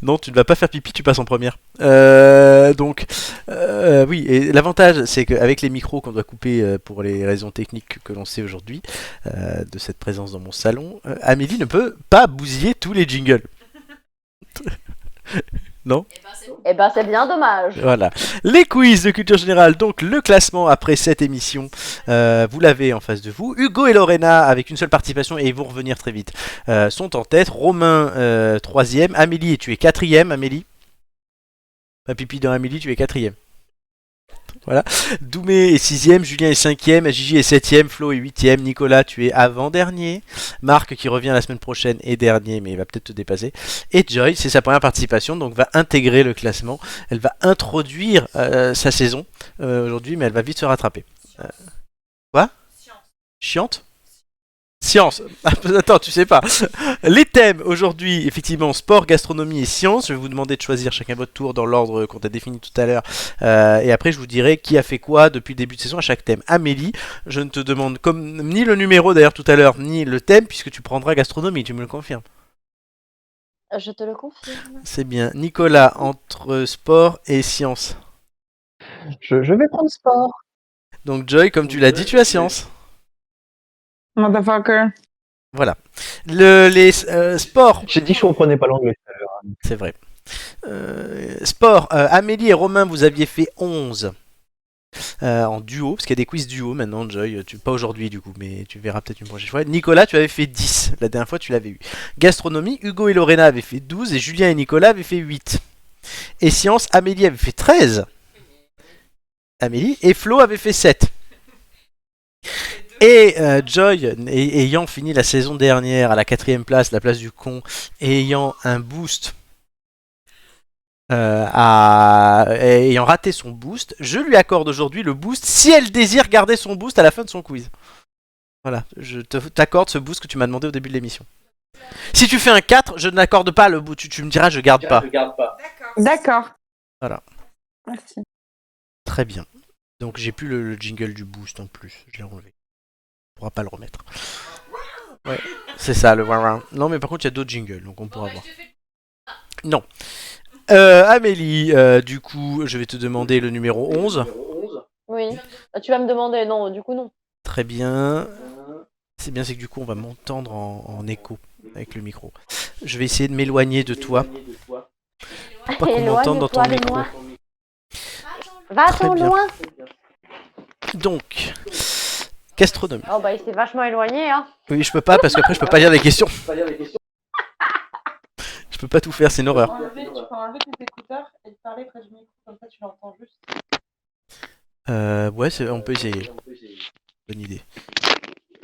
Non, tu ne vas pas faire pipi, tu passes en première. Oui, et l'avantage, c'est qu'avec les micros qu'on doit couper pour les raisons techniques que l'on sait aujourd'hui, de cette présence dans mon salon, Amélie ne peut pas bousiller tous les jingles. Non. Eh ben, c'est bien dommage. Voilà. Les quiz de culture générale, donc le classement après cette émission, vous l'avez en face de vous. Hugo et Lorena, avec une seule participation, et ils vont revenir très vite, sont en tête. Romain, 3ème. Amélie, tu es 4ème, Amélie. Pas pipi dans Amélie, tu es 4ème. Voilà. Doumé est 6ème, Julien est 5ème, Gigi est 7ème, Flo est 8ème, Nicolas, tu es avant-dernier. Marc, qui revient la semaine prochaine, est dernier, mais il va peut-être te dépasser. Et Joy, c'est sa première participation, donc va intégrer le classement. Elle va introduire sa saison aujourd'hui, mais elle va vite se rattraper. Quoi? Chiante? Science. Attends, tu sais pas. Les thèmes aujourd'hui, effectivement, sport, gastronomie et sciences. Je vais vous demander de choisir chacun votre tour dans l'ordre qu'on a défini tout à l'heure. Et après, je vous dirai qui a fait quoi depuis le début de saison à chaque thème. Amélie, je ne te demande comme ni le numéro d'ailleurs tout à l'heure, ni le thème, puisque tu prendras gastronomie, tu me le confirmes. Je te le confirme. C'est bien. Nicolas, entre sport et sciences. Je vais prendre sport. Donc Joy, comme tu l'as dit, tu as science. Motherfucker. Voilà. Les sports. J'ai dit que je comprenais pas l'anglais tout à l'heure. C'est vrai. Sport, Amélie et Romain, vous aviez fait 11 en duo, parce qu'il y a des quiz duo maintenant, Joy. Pas aujourd'hui du coup, mais tu verras peut-être une prochaine fois. Nicolas, tu avais fait 10, la dernière fois tu l'avais eu. Gastronomie, Hugo et Lorena avaient fait 12, et Julien et Nicolas avaient fait 8. Et sciences, Amélie avait fait 13. Amélie, et Flo avait fait 7. Et Joy, ayant fini la saison dernière à la 4ème place, la place du con, et ayant un boost, ayant raté son boost, je lui accorde aujourd'hui le boost si elle désire garder son boost à la fin de son quiz. Voilà, je t'accorde ce boost que tu m'as demandé au début de l'émission. Si tu fais un 4, je n'accorde pas le boost, tu me diras je garde pas. D'accord. Voilà. Merci. Très bien. Donc j'ai plus le jingle du boost en plus, je l'ai enlevé. On pourra pas le remettre. Ouais, c'est ça le wah. Non mais par contre il y a d'autres jingles, donc on pourra voir. Non. Amélie, du coup, je vais te demander le numéro 11. Oui. Tu vas me demander, non, du coup, non. Très bien. C'est bien, c'est que du coup, on va m'entendre en écho avec le micro. Je vais essayer de m'éloigner de toi. Pour pas qu'on m'entende dans ton micro. Va-t'en loin. Donc, gastronomie. Oh bah il s'est vachement éloigné, hein. Oui, je peux pas, parce qu'après, je peux pas lire les questions. Je peux pas tout faire, c'est une horreur. Tu peux enlever tes écouteurs et parler près du micro, comme ça tu l'entends juste. Ouais, on peut essayer. Bonne idée.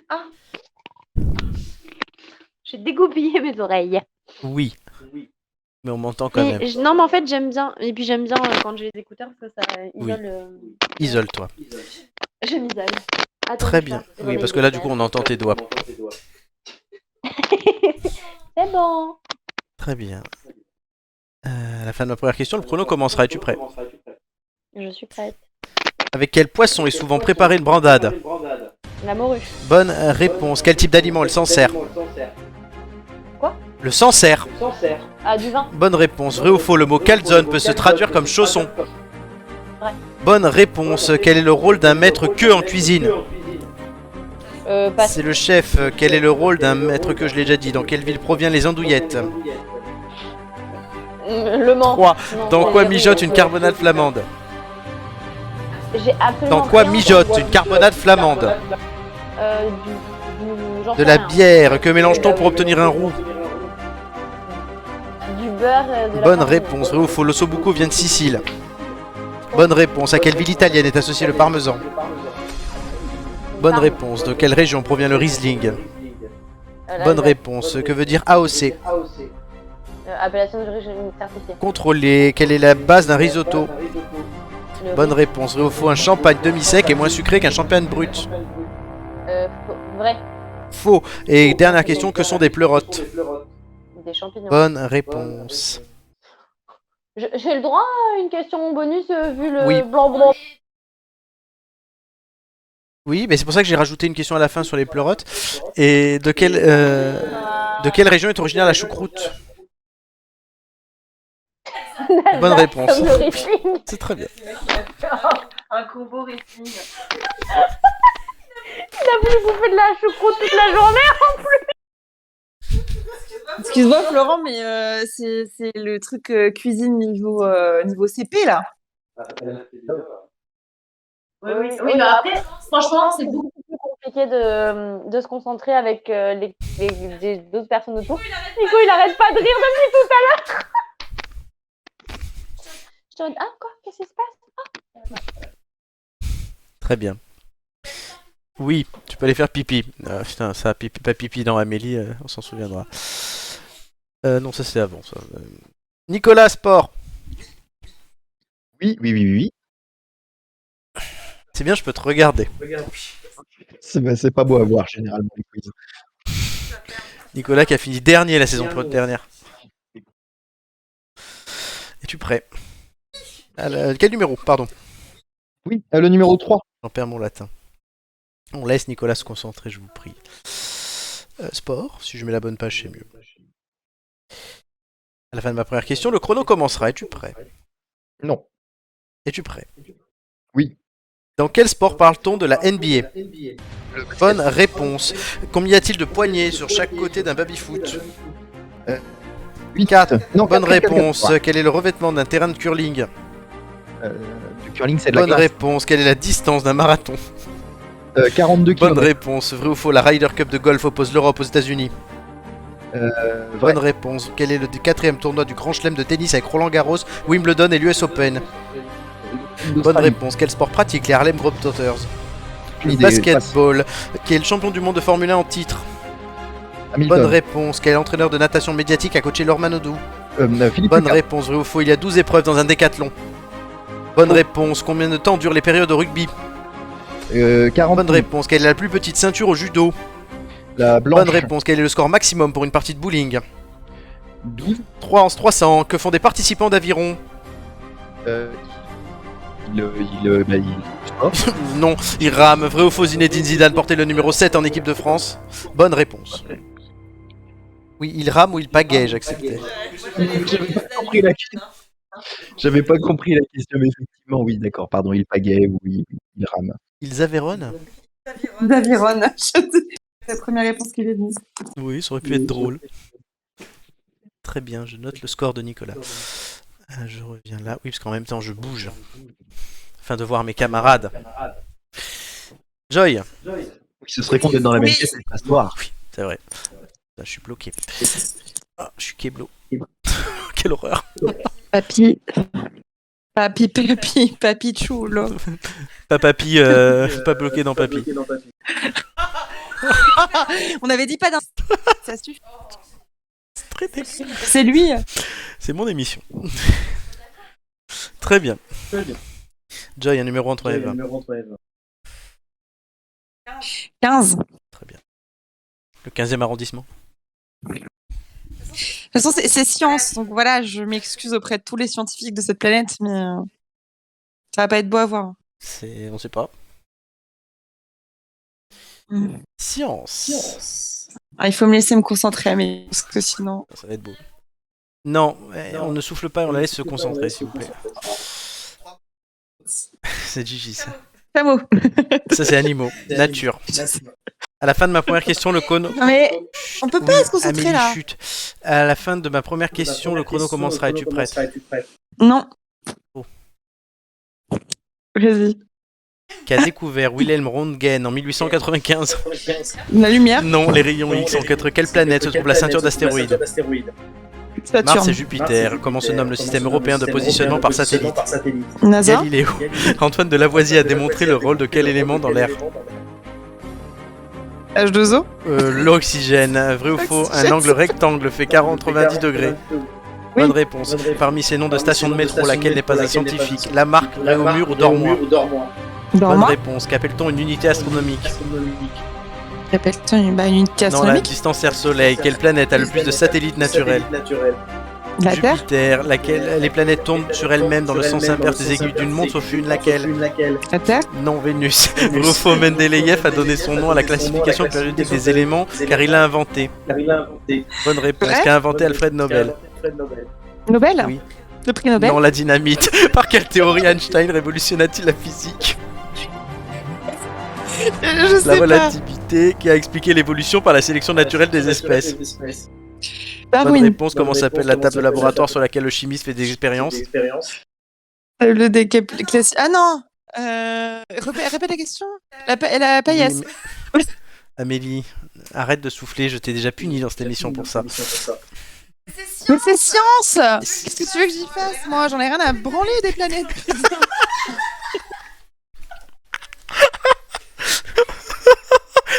Ah. J'ai dégoupillé mes oreilles. Oui. Mais on m'entend quand même. Non, mais en fait, j'aime bien. Et puis j'aime bien quand j'ai les écouteurs parce que ça isole. Isole-toi. Je m'isole. Attends, Très bien. Oui, parce que là, du coup, on entend tes doigts. C'est bon. Très bien. À la fin de ma première question, le chrono commencera. Es-tu prêt? Je suis prête. Avec quel poisson est souvent préparée une brandade? La morue. Bonne réponse. Quel type d'aliment elle s'en sert? Quoi? Le Sancerre. Ah, du vin. Bonne réponse. Vrai ou faux, le mot calzone peut se traduire comme chausson? Vrai. Bonne réponse. Quel est le rôle d'un maître queue en cuisine? Passe. C'est le chef. Quel est le rôle d'un maître queue? Je l'ai déjà dit. Dans quelle ville proviennent les andouillettes? Le Mans. 3. Non, Dans c'est quoi les mijote rues, une carbonade flamande? J'ai absolument Dans quoi rien mijote entendu. une carbonade flamande? J'en De sais la rien. bière. Que mélange-t-on pour obtenir un roux? Du beurre de la Bonne farine. réponse. Vrai ou faux, l'ossobuco vient de Sicile? Bonne réponse. À quelle ville italienne est associé le parmesan? Bonne réponse. De quelle région provient le Riesling? Bonne réponse. Que veut dire AOC? Appellation d'origine certifiée. Contrôler. Quelle est la base d'un risotto? Le Bonne riz. réponse. Vrai ou faux, un champagne demi-sec est moins sucré qu'un champagne brut? Vrai. Faux. Et dernière question, que sont des pleurotes? Des champignons. Bonne réponse. J'ai le droit à une question bonus vu le Oui. blanc. Oui, mais c'est pour ça que j'ai rajouté une question à la fin sur les pleurotes. Et de quelle région est originaire la choucroute? Bonne réponse. Comme le wrestling. C'est très bien. Un combo wrestling. Il a voulu bouffer de la choucroute toute la journée. Excuse-moi Florent, mais c'est le truc cuisine niveau CP là. Oui, mais après, franchement, c'est beaucoup. beaucoup plus compliqué de se concentrer avec les d'autres personnes autour. Nico, il arrête pas de rire depuis tout à l'heure. Je te dis, ah quoi, qu'est-ce qui se passe? Très bien. Oui, tu peux aller faire pipi. Putain, ça, pipi, pas pipi dans Amélie, on s'en souviendra. Non, ça c'est avant. Ça. Nicolas, sport. Oui. C'est bien, je peux te regarder. C'est pas beau à voir, généralement, les quiz. Nicolas qui a fini dernier la saison dernière. Es-tu prêt? Quel numéro? Pardon. Oui, le numéro 3. J'en perds mon latin. On laisse Nicolas se concentrer, je vous prie. Sport, si je mets la bonne page, c'est mieux. À la fin de ma première question, le chrono commencera. Es-tu prêt? Non. Es-tu prêt? Oui. Dans quel sport parle-t-on de la NBA? Bonne réponse. Combien y a-t-il de poignées sur chaque côté d'un baby-foot? 4. Non, Bonne 4, 4, 4, réponse. 4. Quel est le revêtement d'un terrain de curling? Du curling, c'est de la Bonne glace. réponse. Quelle est la distance d'un marathon? 42 Bonne km. réponse. Vrai ou faux, la Ryder Cup de golf oppose l'Europe aux États-Unis? Vrai. Bonne réponse. Quel est le quatrième tournoi du Grand Chelem de tennis avec Roland Garros, Wimbledon et l'US Open? Bonne réponse. Quel sport pratique les Harlem Globetrotters? Aucune idée, Basketball. Qui est le champion du monde de Formule 1 en titre? passe. Hamilton. Bonne réponse. Quel entraîneur de natation médiatique a coaché Laure Manodou? Philippe Bonne Lucas. réponse. Vrai ou faux, il y a 12 épreuves dans un décathlon? Bonne réponse. Combien de temps durent les périodes au rugby? 40. Bonne réponse. Quelle est la plus petite ceinture au judo? La blanche. Bonne réponse. Quel est le score maximum pour une partie de bowling? 12. 3 en 300. Que font des participants d'aviron? Oh. Non, il rame. Vrai ou faux, Zinedine Zidane portait le numéro 7 en équipe de France? Bonne réponse. Oui, il rame ou il pagaie, j'acceptais. J'avais pas compris la question, mais effectivement, oui, d'accord, pardon, il pagaie, oui, il rame. Ils avéronnent? Daviron. C'est la première réponse qu'il est venue. Oui, ça aurait pu être drôle. Très bien, je note le score de Nicolas. Je reviens là. Oui, parce qu'en même temps, je bouge. Afin de voir mes camarades. Joy. Oui, ce serait con d'être dans la même Oui. pièce avec l'histoire. Oui, c'est vrai. Là, je suis bloqué. Ah, je suis keblo. Quelle horreur. Papi chou, là. Pas papy, pas bloqué dans papy. On avait dit pas d'un. Ça suffit. Très technique. C'est lui. C'est mon émission. Très bien. Joy, un numéro entre les 20. 15. Très bien. Le 15e arrondissement. De toute façon, c'est science. Donc voilà, je m'excuse auprès de tous les scientifiques de cette planète, mais ça va pas être beau à voir. On sait pas. Mm. Science. Ah, il faut me laisser me concentrer, mais parce que sinon. Ça va être beau. Non, on ne souffle pas et on la laisse se concentrer, s'il vous plaît. C'est Gigi, ça. Chameau. Ça, c'est animaux. Nature. À la fin de ma première question, le chrono. Non mais on peut pas se concentrer Amélie, là. chute. À la fin de ma première question, le chrono commencera. Es-tu prête? Non. Oh. Vas-y. Qu'a découvert Wilhelm Röntgen en 1895? La lumière. Non, les rayons X. Entre quelle planète se trouve la ceinture d'astéroïdes? Mars et Saturne. Jupiter. Comment se nomme le système européen de positionnement par satellite? NASA. Galiléo. Antoine de Lavoisier a démontré le rôle de quel élément dans l'air? H2O. L'oxygène. Vrai ou faux? Un angle rectangle fait 90 degrés. Bonne réponse. Parmi ces noms de stations de métro, laquelle n'est pas un scientifique? Lamarck, Réaumur ou Dormois? Bonne Dormois. réponse. Qu'appelle-t-on une unité astronomique? Répète-toi une unité Dans la astronomique. distance Terre-Soleil, quelle planète a le plus de satellites naturels? La Terre. Jupiter. Laquelle les planètes tournent sur elles-mêmes dans le sens inverse des aiguilles d'une montre sauf une? Laquelle? La Terre. Non, Vénus. Vrai ou faux, Mendeleïev a donné son nom à la classification périodique des éléments car il l'a inventé. Bonne réponse. Vrai. Qu'a inventé Alfred Nobel? Nobel. Oui. Le prix Nobel. Non, la dynamite. Par quelle théorie Einstein révolutionna-t-il la physique? Je La sais pas. relativité qui a expliqué l'évolution par la sélection naturelle des espèces. Bonne Darwin. réponse, comment s'appelle la table de laboratoire sur laquelle le chimiste fait des expériences? Le classique. Ah non. Répète la question. La paillasse. Oui, Amélie, arrête de souffler, je t'ai déjà puni dans cette émission pour ça. Mais c'est science. Qu'est-ce que tu veux que j'y fasse, moi? J'en ai rien à branler des planètes.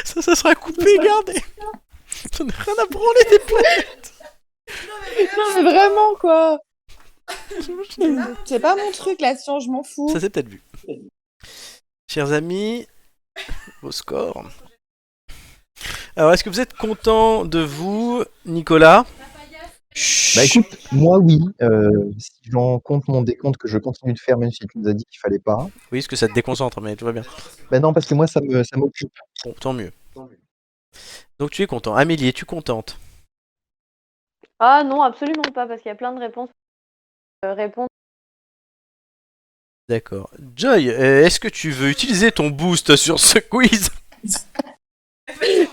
Ça sera coupé, gardez. J'en ai rien à branler des planètes. Non, mais vraiment, quoi. C'est pas mon truc, la science, je m'en fous. Ça s'est peut-être vu. Chers amis, vos scores. Alors, est-ce que vous êtes content de vous, Nicolas? Bah écoute, moi oui, si j'en compte mon décompte que je continue de faire même si tu nous as dit qu'il fallait pas. Oui, est-ce que ça te déconcentre, mais tout va bien. Bah non, parce que moi ça m'occupe. Bon, tant mieux. Donc tu es content. Amélie, es-tu contente? Ah non, absolument pas, parce qu'il y a plein de réponses. Répondre. D'accord. Joy, est-ce que tu veux utiliser ton boost sur ce quiz?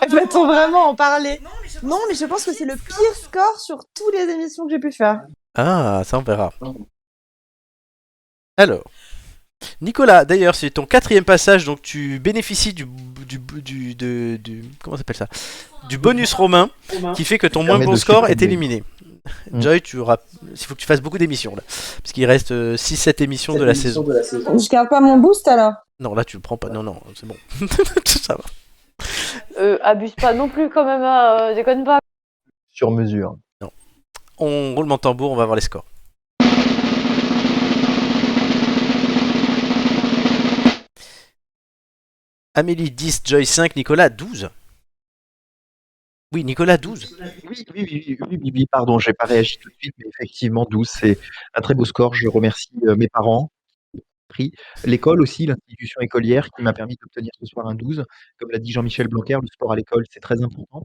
Va-t-on vraiment en parler? Non, mais je pense que c'est le pire score sur toutes les émissions que j'ai pu faire. Ah, ça on verra. Alors, Nicolas, d'ailleurs, c'est ton 4e passage, donc tu bénéficies du comment ça s'appelle ça? Du bonus romain, qui fait que ton moins permet bon de score est supprimer. éliminé. Joy, il faut que tu fasses beaucoup d'émissions là, parce qu'il reste 6-7 émissions de la saison. Je garde pas mon boost alors. Non, là tu le prends pas. Non, c'est bon. Ça va. Abuse pas non plus quand même, déconne pas. Sur mesure. On roule mon tambour, on va voir les scores. Amélie 10, Joy 5, Nicolas 12. Oui, Nicolas 12. Oui, pardon, j'ai pas réagi tout de suite, mais effectivement 12, c'est un très beau score. Je remercie mes parents, l'école aussi, l'institution écolière qui m'a permis d'obtenir ce soir un 12. Comme l'a dit Jean-Michel Blanquer, le sport à l'école, c'est très important.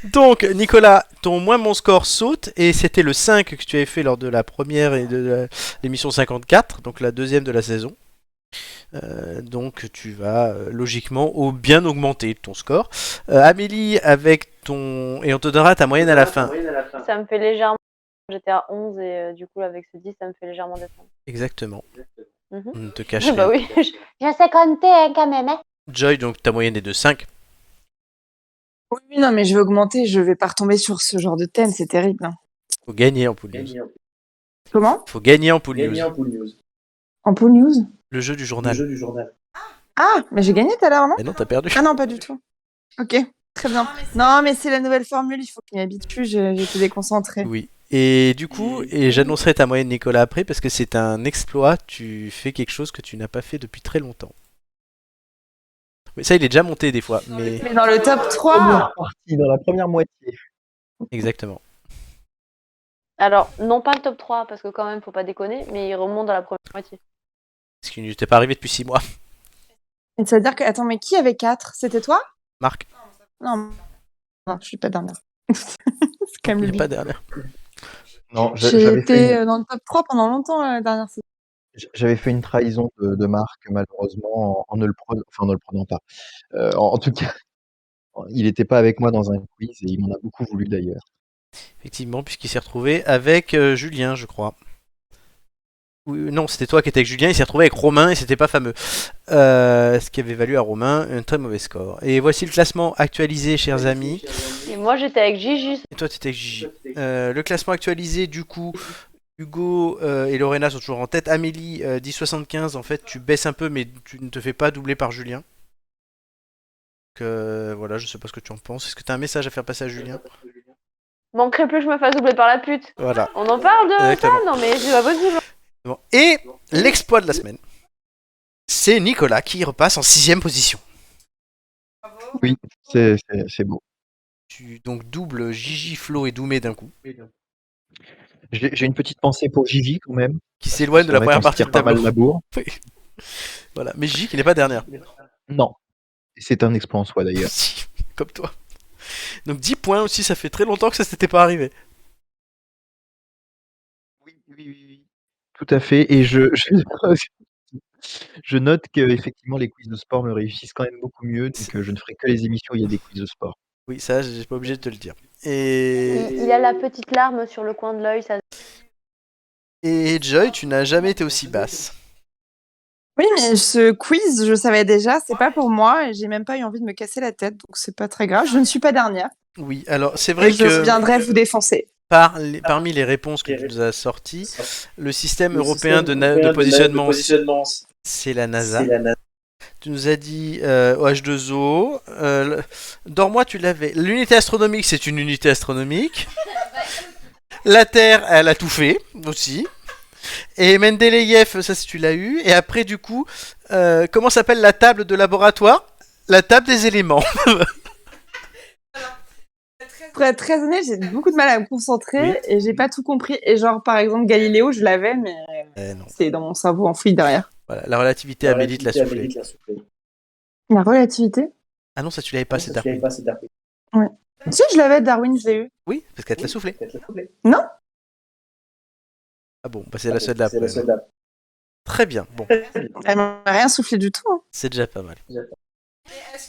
Donc, Nicolas, ton moins bon score saute, et c'était le 5 que tu avais fait lors de la première et de l'émission 54, donc la deuxième de la saison. Donc tu vas logiquement bien augmenter ton score. Amélie, avec ton... Et on te donnera ta moyenne à la fin. Ça me fait légèrement. J'étais à 11 et du coup, avec ce 10, ça me fait légèrement descendre. Exactement. Mhm. On ne te cache rien. Bah oui, je sais compter hein, quand même. Hein. Joy, donc ta moyenne est de 5. Oui, non, mais je vais augmenter, je vais pas retomber sur ce genre de thème, c'est terrible. Hein. Faut gagner en pool news. Comment? Faut gagner en pool news. En pool news? Le jeu du journal. Ah, mais j'ai gagné tout à l'heure, non? Mais non, t'as perdu. Ah non, pas du tout. Ok, très bien. Non, mais c'est la nouvelle formule, il faut qu'il m'y habitue, j'étais déconcentrée. Oui. Et du coup, j'annoncerai ta moyenne, Nicolas, après, parce que c'est un exploit. Tu fais quelque chose que tu n'as pas fait depuis très longtemps. Mais ça, il est déjà monté des fois. Mais Mais dans le top 3, Première partie, dans la première moitié. exactement. Alors, non pas le top 3, parce que quand même, faut pas déconner, mais il remonte dans la première moitié. Ce qui n'était pas arrivé depuis 6 mois. et ça veut dire que. Attends, mais qui avait 4? C'était toi? Marc, Non, je suis pas dernière. c'est quand même il le n'est but. pas dernière. Non, J'ai j'avais été dans le top 3 pendant longtemps la dernière saison. j'avais fait une trahison de Marc, malheureusement, en ne le prenant pas. En tout cas, il n'était pas avec moi dans un quiz et il m'en a beaucoup voulu d'ailleurs. Effectivement, puisqu'il s'est retrouvé avec Julien, je crois. Non, c'était toi qui étais avec Julien, il s'est retrouvé avec Romain et c'était pas fameux. Ce qui avait valu à Romain un très mauvais score. Et voici le classement actualisé, chers amis. Et moi, j'étais avec Gigi. Et toi, tu étais avec Gigi. Le classement actualisé, du coup, Hugo et Lorena sont toujours en tête. Amélie, 10,75. En fait, tu baisses un peu, mais tu ne te fais pas doubler par Julien. Donc, voilà, je sais pas ce que tu en penses. Est-ce que tu as un message à faire passer à Julien? Manquerait plus que je me fasse doubler par la pute. Voilà. On en parle de Exactement. ça? Non, mais c'est pas possible. Bon. Et l'exploit de la semaine, c'est Nicolas qui repasse en 6ème position. Oui, c'est beau. Tu donc doubles Gigi, Flo et Doumé d'un coup, J'ai une petite pensée pour Gigi quand même. qui s'éloigne de la C'est un mec première qui se partie tire du pas mal tableau. la bourre. Oui. Voilà. Mais Gigi qui n'est pas dernière. Non. C'est un exploit en soi d'ailleurs. Si, comme toi. Donc 10 points aussi, ça fait très longtemps que ça s'était pas arrivé. Oui. Tout à fait. Et je note qu'effectivement, les quiz de sport me réussissent quand même beaucoup mieux. Donc, je ne ferai que les émissions où il y a des quiz de sport. Oui, ça, j'ai pas obligé de te le dire. Et, Il a la petite larme sur le coin de l'œil. Ça... et Joy, tu n'as jamais été aussi basse. Oui, mais ce quiz, je savais déjà, c'est pas pour moi et j'ai même pas eu envie de me casser la tête, donc c'est pas très grave. Je ne suis pas dernière. Oui, alors c'est Et vrai je que viendrai vous défoncer. parmi les réponses que tu nous as sorties, le système européen de positionnement, c'est la NASA. Tu nous as dit OH2O. Dors-moi, tu l'avais. L'unité astronomique, c'est une unité astronomique. La Terre, elle a tout fait aussi. Et Mendeleïev, ça tu l'as eu. Et après, du coup, comment s'appelle la table de laboratoire? La table des éléments. Pour être très honnête, j'ai beaucoup de mal à me concentrer et j'ai pas tout compris. Et genre, par exemple, Galiléo, je l'avais, mais Non. c'est dans mon cerveau enfoui derrière. Voilà, la relativité, Amélie te l'a soufflé. La relativité? Ah non, ça tu l'avais pas, c'est Darwin. Ouais. Si, je l'avais, Darwin, je l'ai eu. Oui, parce qu'elle te l'a soufflé. Non? Ah bon, bah c'est la seule d'après. Très bien, bon, Elle m'a rien soufflé du tout. Hein. c'est déjà pas mal.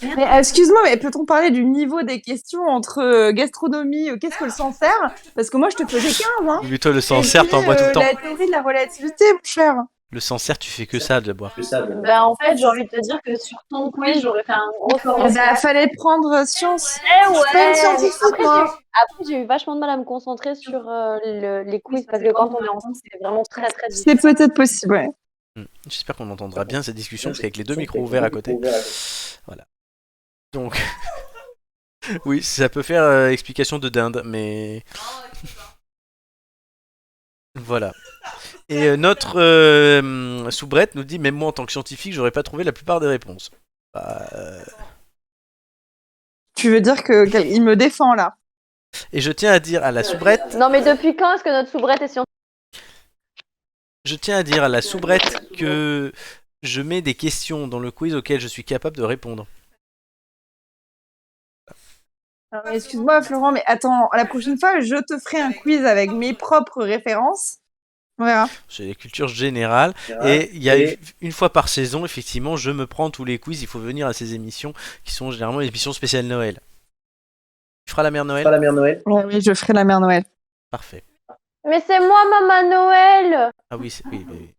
Mais excuse-moi, mais peut-on parler du niveau des questions entre gastronomie, qu'est-ce que le Sancerre? Parce que moi, je te faisais 15, hein. Mais toi, le Sancerre, t'en bois tout le temps. La théorie de la relativité, mon cher. Le Sancerre, tu fais que ça de boire. Bah, en fait, j'ai envie de te dire que sur ton quiz, j'aurais fait un gros score. Bah, fallait prendre science. Eh Je suis pas une ouais. scientifique, moi. Après, j'ai eu vachement de mal à me concentrer sur les quiz parce que quand on est ensemble, c'est vraiment très très C'est difficile. peut-être possible, ouais. J'espère qu'on entendra bien cette discussion, parce qu'avec les deux micros ouverts à côté. Voilà. Donc, oui, ça peut faire explication de dinde, mais. Voilà. Et notre soubrette nous dit, même moi en tant que scientifique, j'aurais pas trouvé la plupart des réponses. Bah, Tu veux dire qu'il me défend, là? Et je tiens à dire à la soubrette, Non, mais depuis quand est-ce que notre soubrette est scientifique? je tiens à dire à la soubrette que je mets des questions dans le quiz auxquelles je suis capable de répondre. Alors, excuse-moi, Florent, mais attends, la prochaine fois, je te ferai un quiz avec mes propres références. On verra. C'est la culture générale. Et il y a une fois par saison, effectivement, je me prends tous les quiz. Il faut venir à ces émissions qui sont généralement les émissions spéciales Noël. Tu feras la mère Noël? Ouais, oui, je ferai la mère Noël. Parfait. Mais c'est moi, Maman Noël. Ah oui, oui.